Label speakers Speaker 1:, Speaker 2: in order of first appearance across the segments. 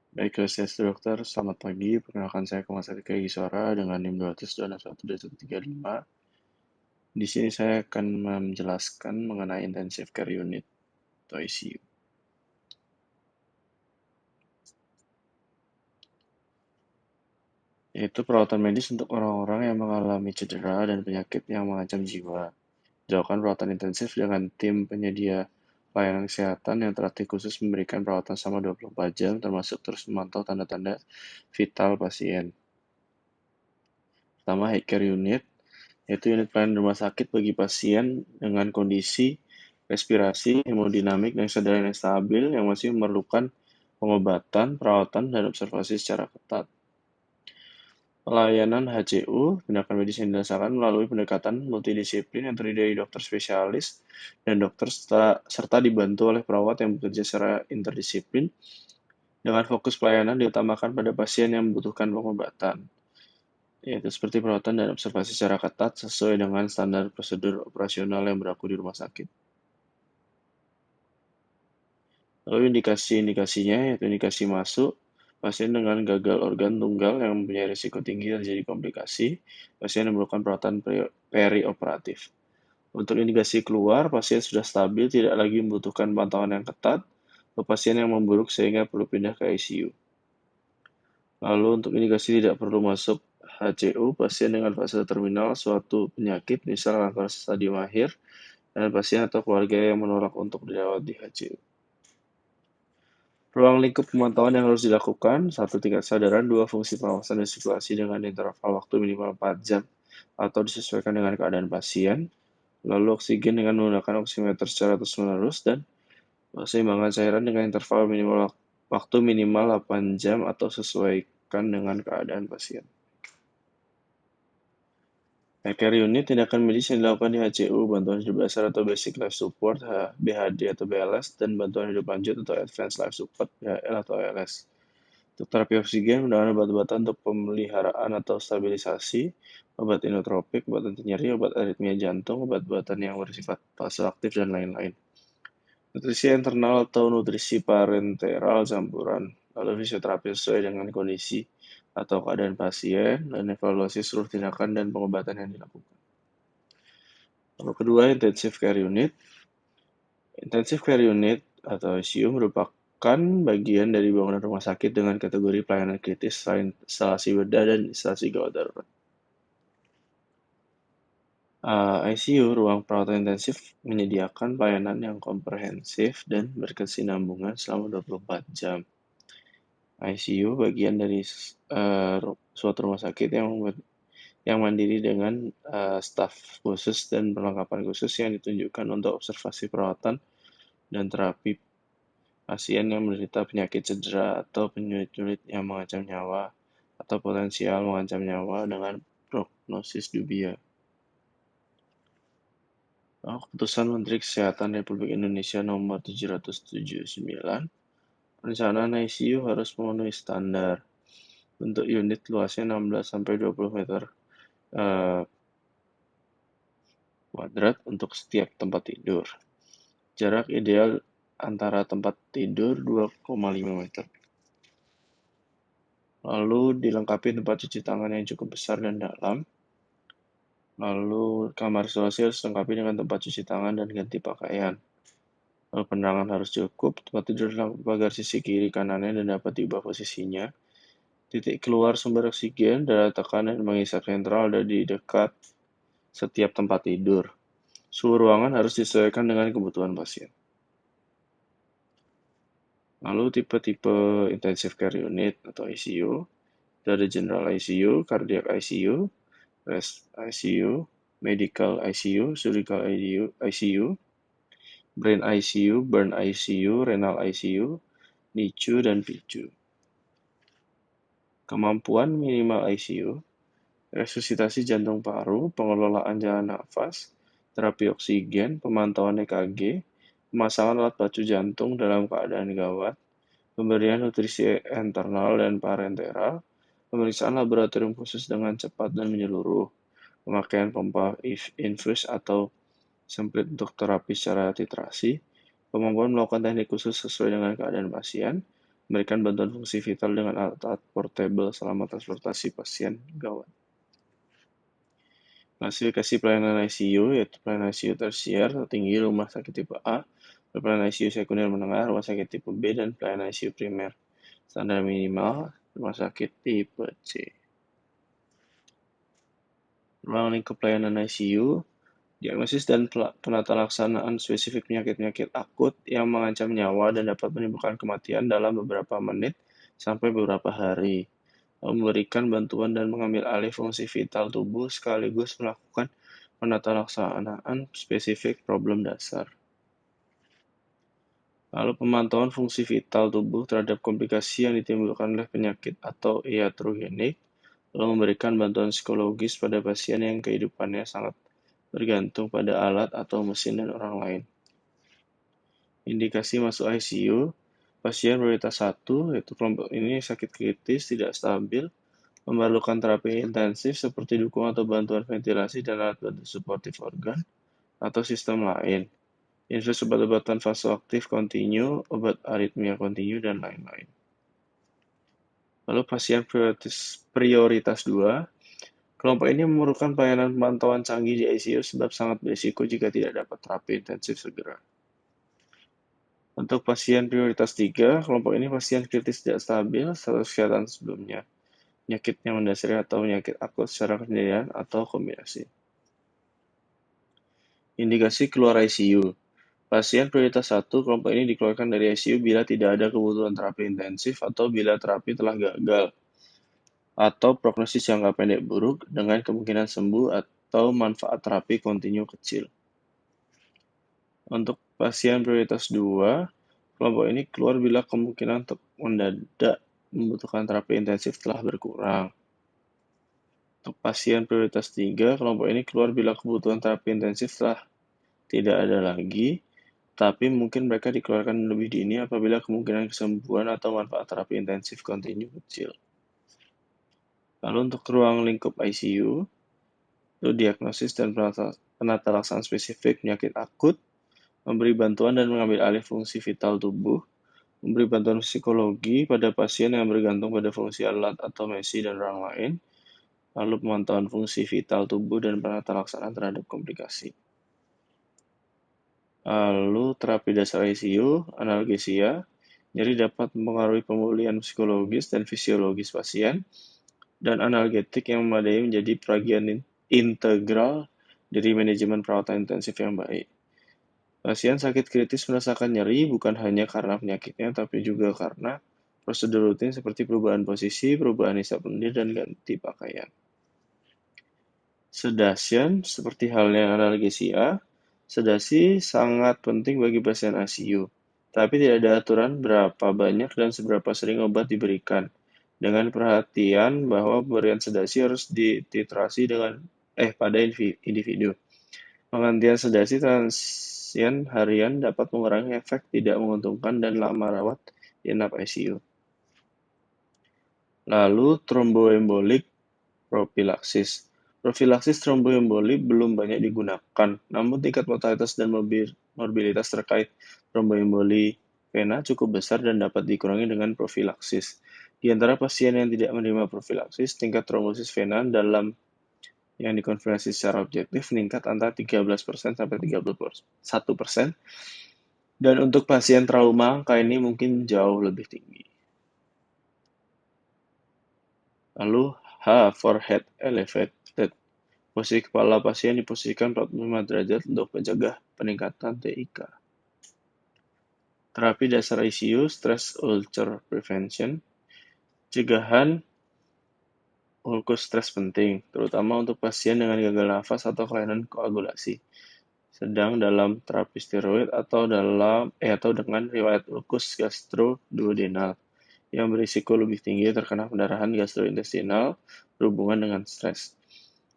Speaker 1: Baiklah, saya dokter. Selamat pagi. Perkenalkan saya Kemas Atika Giswara dengan NIM 221 lima. Di sini saya akan menjelaskan mengenai intensive care unit atau ICU. Yaitu perawatan medis untuk orang-orang yang mengalami cedera dan penyakit yang mengancam jiwa. Jauhkan perawatan intensif dengan tim penyedia pelayanan kesehatan yang terlatih khusus memberikan perawatan selama 24 jam, termasuk terus memantau tanda-tanda vital pasien. Pertama, high care unit, yaitu unit pelayanan rumah sakit bagi pasien dengan kondisi respirasi, hemodinamik, dan kesadaran yang stabil yang masih memerlukan pengobatan, perawatan, dan observasi secara ketat. Pelayanan HCU, tindakan medis yang dirasakan melalui pendekatan multidisiplin yang terdiri dari dokter spesialis dan dokter serta dibantu oleh perawat yang bekerja secara interdisiplin dengan fokus pelayanan diutamakan pada pasien yang membutuhkan pengobatan, yaitu seperti perawatan dan observasi secara ketat sesuai dengan standar prosedur operasional yang berlaku di rumah sakit. Lalu indikasi-indikasinya yaitu indikasi masuk, pasien dengan gagal organ tunggal yang mempunyai risiko tinggi terjadi komplikasi, pasien yang memerlukan perawatan perioperatif. Untuk indikasi keluar, pasien sudah stabil, tidak lagi membutuhkan pantauan yang ketat, atau pasien yang memburuk sehingga perlu pindah ke ICU. Lalu untuk indikasi tidak perlu masuk HCU, pasien dengan fase terminal suatu penyakit, misal kanker stadium akhir, dan pasien atau keluarga yang menolak untuk dirawat di HCU. Ruang lingkup pemantauan yang harus dilakukan, satu tingkat kesadaran, dua fungsi pengawasan dan sirkulasi dengan interval waktu minimal 4 jam atau disesuaikan dengan keadaan pasien, lalu oksigen dengan menggunakan oximeter secara terus-menerus, dan keseimbangan cairan dengan interval minimal waktu minimal 8 jam atau sesuaikan dengan keadaan pasien. Care unit, tindakan medis yang dilakukan di HCU, bantuan hidup dasar atau basic life support, BHD atau BLS, dan bantuan hidup lanjut atau advanced life support, BHL atau ALS. Untuk terapi oksigen, menggunakan obat-obatan untuk pemeliharaan atau stabilisasi, obat inotropik, obat anti nyeri, obat aritmia jantung, obat-obatan yang bersifat vasoaktif, dan lain-lain. Nutrisi internal atau nutrisi parenteral campuran, lalu fisioterapi sesuai dengan kondisi atau keadaan pasien, dan evaluasi seluruh tindakan dan pengobatan yang dilakukan. Lalu kedua, intensive care unit. Intensive care unit atau ICU merupakan bagian dari bangunan rumah sakit dengan kategori pelayanan kritis selain instalasi bedah dan instalasi gawat darurat. ICU, ruang perawatan intensif, menyediakan pelayanan yang komprehensif dan berkesinambungan selama 24 jam. ICU bagian dari suatu rumah sakit yang mandiri dengan staf khusus dan perlengkapan khusus yang ditunjukkan untuk observasi perawatan dan terapi pasien yang menderita penyakit cedera atau penyulit-nyulit yang mengancam nyawa atau potensial mengancam nyawa dengan prognosis dubiah. Keputusan Menteri Kesehatan Republik Indonesia Nomor 779, perencanaan ICU harus memenuhi standar. Bentuk unit luasnya 16-20 meter kuadrat untuk setiap tempat tidur. Jarak ideal antara tempat tidur 2,5 meter. Lalu dilengkapi tempat cuci tangan yang cukup besar dan dalam. Lalu kamar isolasi harus dilengkapi dengan tempat cuci tangan dan ganti pakaian. Lalu penerangan harus cukup, tempat tidur dilengkapi pagar sisi kiri kanannya dan dapat diubah posisinya. Titik keluar sumber oksigen, daya tekanan, dan mengisap sentral ada di dekat setiap tempat tidur. Suhu ruangan harus disesuaikan dengan kebutuhan pasien. Lalu tipe-tipe intensive care unit atau ICU. Ada general ICU, cardiac ICU, rest ICU, medical ICU, surgical ICU, brain ICU, burn ICU, renal ICU, NICU, dan PICU. Kemampuan minimal ICU, resusitasi jantung paru, pengelolaan jalan nafas, terapi oksigen, pemantauan EKG, pemasangan alat bantu jantung dalam keadaan gawat, pemberian nutrisi internal dan parenteral, pemeriksaan laboratorium khusus dengan cepat dan menyeluruh, pemakaian pompa infus atau semprit untuk terapi secara titrasi, kemampuan melakukan teknik khusus sesuai dengan keadaan pasien, memberikan bantuan fungsi vital dengan alat-alat portable selama transportasi pasien gawat. Klasifikasi pelayanan ICU yaitu pelayanan ICU tersier tertinggi rumah sakit tipe A, pelayanan ICU sekunder menengah rumah sakit tipe B, dan pelayanan ICU primer. Standar minimal rumah sakit tipe C. Ruang lingkup pelayanan ICU, diagnosis dan penata laksanaan spesifik penyakit-penyakit akut yang mengancam nyawa dan dapat menimbulkan kematian dalam beberapa menit sampai beberapa hari. Memberikan bantuan dan mengambil alih fungsi vital tubuh sekaligus melakukan penata laksanaan spesifik problem dasar. Lalu pemantauan fungsi vital tubuh terhadap komplikasi yang ditimbulkan oleh penyakit atau iatrogenik, lalu memberikan bantuan psikologis pada pasien yang kehidupannya sangat bergantung pada alat atau mesin dan orang lain. Indikasi masuk ICU, pasien prioritas 1, yaitu kelompok ini sakit kritis, tidak stabil, memerlukan terapi intensif seperti dukungan atau bantuan ventilasi dan alat bantu suportif organ atau sistem lain. Infus obat-obatan vasoaktif kontinu, obat aritmia kontinu, dan lain-lain. Lalu pasien prioritas 2, kelompok ini memerlukan pelayanan pemantauan canggih di ICU sebab sangat berisiko jika tidak dapat terapi intensif segera. Untuk pasien prioritas 3, kelompok ini pasien kritis tidak stabil status kesehatan sebelumnya, penyakit yang mendasari atau penyakit akut secara kesendirian atau kombinasi. Indikasi keluar ICU. Pasien prioritas 1, kelompok ini dikeluarkan dari ICU bila tidak ada kebutuhan terapi intensif atau bila terapi telah gagal, atau prognosis jangka pendek buruk dengan kemungkinan sembuh atau manfaat terapi kontinu kecil. Untuk pasien prioritas 2, kelompok ini keluar bila kemungkinan untuk mendadak membutuhkan terapi intensif telah berkurang. Untuk pasien prioritas 3, kelompok ini keluar bila kebutuhan terapi intensif telah tidak ada lagi, tapi mungkin mereka dikeluarkan lebih dini apabila kemungkinan kesembuhan atau manfaat terapi intensif kontinu kecil. Lalu untuk ruang lingkup ICU, itu diagnosis dan penata laksanaan spesifik penyakit akut, memberi bantuan dan mengambil alih fungsi vital tubuh, memberi bantuan psikologi pada pasien yang bergantung pada fungsi alat atau mesin dan orang lain, lalu pemantauan fungsi vital tubuh dan penata laksanaan terhadap komplikasi. Lalu terapi dasar ICU, analgesia, nyeri dapat mempengaruhi pemulihan psikologis dan fisiologis pasien, dan analgetik yang memadai menjadi bagian integral dari manajemen perawatan intensif yang baik. Pasien sakit kritis merasakan nyeri bukan hanya karena penyakitnya, tapi juga karena prosedur rutin seperti perubahan posisi, perubahan hisap lendir, dan ganti pakaian. Sedasian, seperti halnya analgesia, sedasi sangat penting bagi pasien ICU, tapi tidak ada aturan berapa banyak dan seberapa sering obat diberikan, dengan perhatian bahwa pemberian sedasi harus dititrasi pada individu. Penggantian sedasi transien harian dapat mengurangi efek tidak menguntungkan dan lama rawat inap ICU. Lalu tromboembolik profilaksis. Profilaksis tromboemboli belum banyak digunakan, namun tingkat mortalitas dan morbilitas terkait tromboemboli vena cukup besar dan dapat dikurangi dengan profilaksis. Di antara pasien yang tidak menerima profilaksis, tingkat trombosis vena dalam yang dikonfirmasi secara objektif meningkat antara 13% sampai 31%, dan untuk pasien trauma, angka ini mungkin jauh lebih tinggi. Lalu H. Forehead elevated. Posisi kepala pasien diposisikan 45 derajat untuk mencegah peningkatan TIK. Terapi dasar ICU, stress ulcer prevention. Cegahan ulkus stres penting, terutama untuk pasien dengan gagal nafas atau kelainan koagulasi sedang dalam terapi steroid atau dengan riwayat ulkus gastroduodenal yang berisiko lebih tinggi terkena pendarahan gastrointestinal berhubungan dengan stres.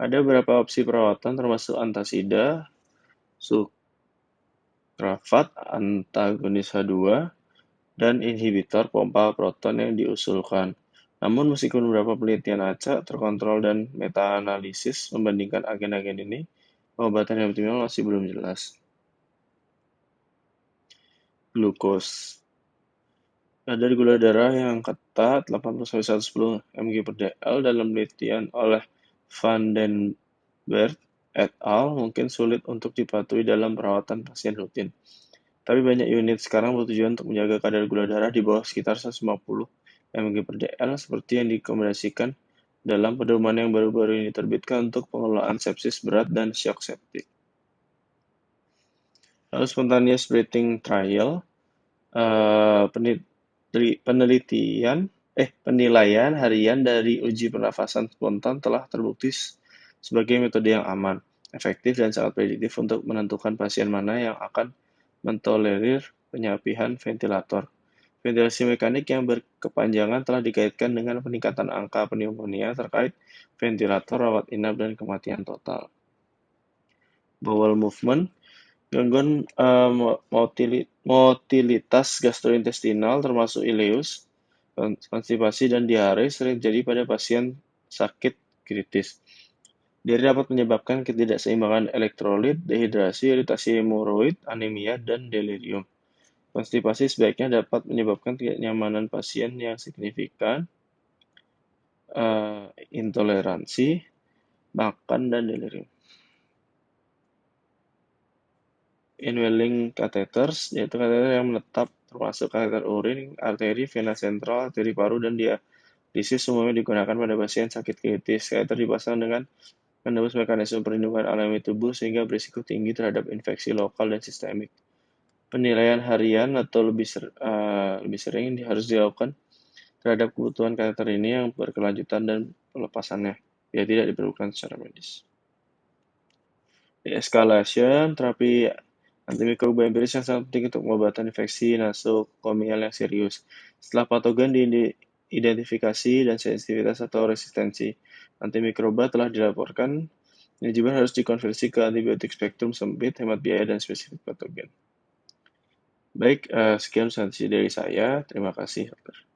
Speaker 1: Ada beberapa opsi perawatan termasuk antasida, sucralfate, antagonis H2, dan inhibitor pompa proton yang diusulkan. Namun meskipun beberapa penelitian acak, terkontrol, dan meta-analisis membandingkan agen-agen ini, pengobatan yang optimal masih belum jelas. Glukos. Kadar gula darah yang ketat 80-110 mg per dl dalam penelitian oleh Van den Berg et al. Mungkin sulit untuk dipatuhi dalam perawatan pasien rutin. Tapi banyak unit sekarang bertujuan untuk menjaga kadar gula darah di bawah sekitar 150 mg per dl seperti yang direkomendasikan dalam pedoman yang baru-baru ini terbitkan untuk pengelolaan sepsis berat dan shock septik. Lalu spontaneous breathing trial, penilaian harian dari uji pernafasan spontan telah terbukti sebagai metode yang aman, efektif, dan sangat prediktif untuk menentukan pasien mana yang akan mentolerir penyapihan ventilator. Ventilasi mekanik yang berkepanjangan telah dikaitkan dengan peningkatan angka pneumonia terkait ventilator, rawat inap, dan kematian total. Bowel movement, gangguan motilitas gastrointestinal termasuk ileus, konstipasi, dan diare sering terjadi pada pasien sakit kritis. Diare dapat menyebabkan ketidakseimbangan elektrolit, dehidrasi, iritasi hemoroid, anemia, dan delirium. Konstipasi sebaiknya dapat menyebabkan ketidaknyamanan pasien yang signifikan, intoleransi makan, dan delirium. Inwelling catheters, yaitu kateter yang menetap termasuk kateter urin, arteri, vena sentral, arteri paru, dan dialisis umumnya digunakan pada pasien sakit kritis. Kateter dipasang dengan menembus mekanisme perlindungan alami tubuh sehingga berisiko tinggi terhadap infeksi lokal dan sistemik. Penilaian harian atau lebih sering harus dilakukan terhadap kebutuhan kateter ini yang berkelanjutan dan pelepasannya, bila tidak diperlukan secara medis. De-escalation, terapi antimikroba empiris yang sangat penting untuk pengobatan infeksi nosokomial yang serius. Setelah patogen diidentifikasi dan sensitivitas atau resistensi antimikroba telah dilaporkan, manajemen harus dikonversi ke antibiotik spektrum sempit, hemat biaya, dan spesifik patogen. Baik, sekian presentasi dari saya. Terima kasih, dokter.